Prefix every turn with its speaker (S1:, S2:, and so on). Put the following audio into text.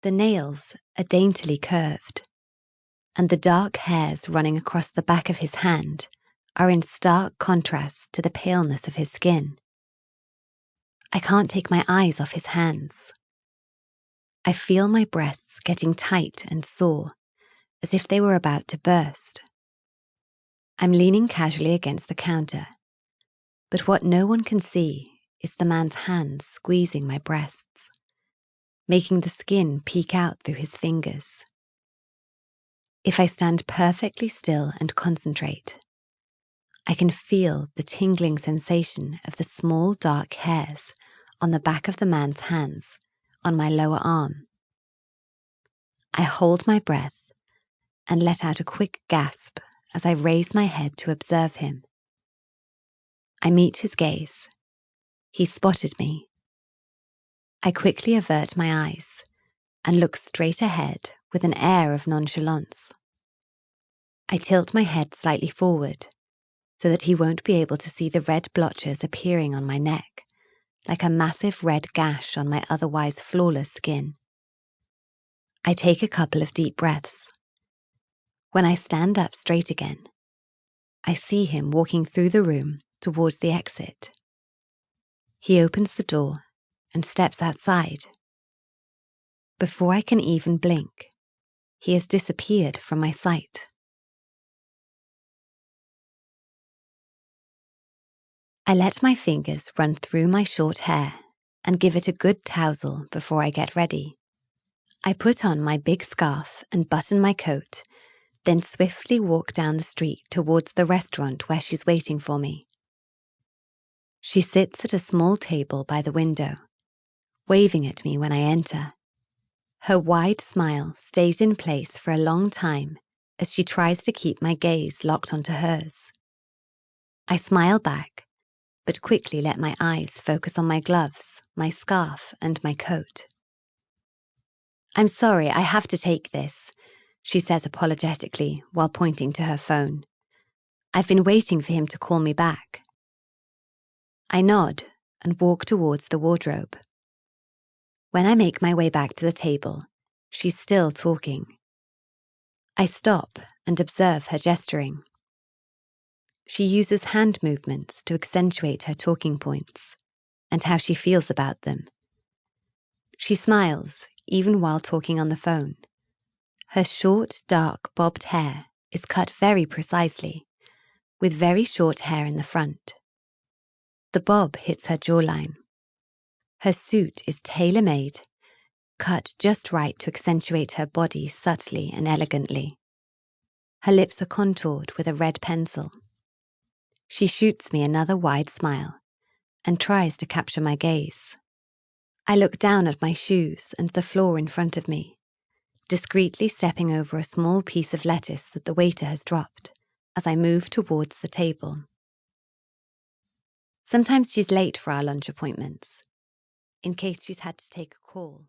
S1: The nails are daintily curved, and the dark hairs running across the back of his hand are in stark contrast to the paleness of his skin. I can't take my eyes off his hands. I feel my breasts getting tight and sore, as if they were about to burst. I'm leaning casually against the counter, but what no one can see is the man's hands squeezing my breasts, making the skin peek out through his fingers. If I stand perfectly still and concentrate, I can feel the tingling sensation of the small dark hairs on the back of the man's hands on my lower arm. I hold my breath and let out a quick gasp as I raise my head to observe him. I meet his gaze. He spotted me. I quickly avert my eyes and look straight ahead with an air of nonchalance. I tilt my head slightly forward so that he won't be able to see the red blotches appearing on my neck, like a massive red gash on my otherwise flawless skin. I take a couple of deep breaths. When I stand up straight again, I see him walking through the room towards the exit. He opens the door and steps outside. Before I can even blink, he has disappeared from my sight. I let my fingers run through my short hair and give it a good tousle before I get ready. I put on my big scarf and button my coat, then swiftly walk down the street towards the restaurant where she's waiting for me. She sits at a small table by the window, waving at me when I enter. Her wide smile stays in place for a long time as she tries to keep my gaze locked onto hers. I smile back, but quickly let my eyes focus on my gloves, my scarf, and my coat. "I'm sorry, I have to take this," she says apologetically while pointing to her phone. "I've been waiting for him to call me back." I nod and walk towards the wardrobe. When I make my way back to the table, she's still talking. I stop and observe her gesturing. She uses hand movements to accentuate her talking points and how she feels about them. She smiles even while talking on the phone. Her short, dark, bobbed hair is cut very precisely, with very short hair in the front. The bob hits her jawline. Her suit is tailor-made, cut just right to accentuate her body subtly and elegantly. Her lips are contoured with a red pencil. She shoots me another wide smile and tries to capture my gaze. I look down at my shoes and the floor in front of me, discreetly stepping over a small piece of lettuce that the waiter has dropped as I move towards the table. Sometimes she's late for our lunch appointments, in case she's had to take a call.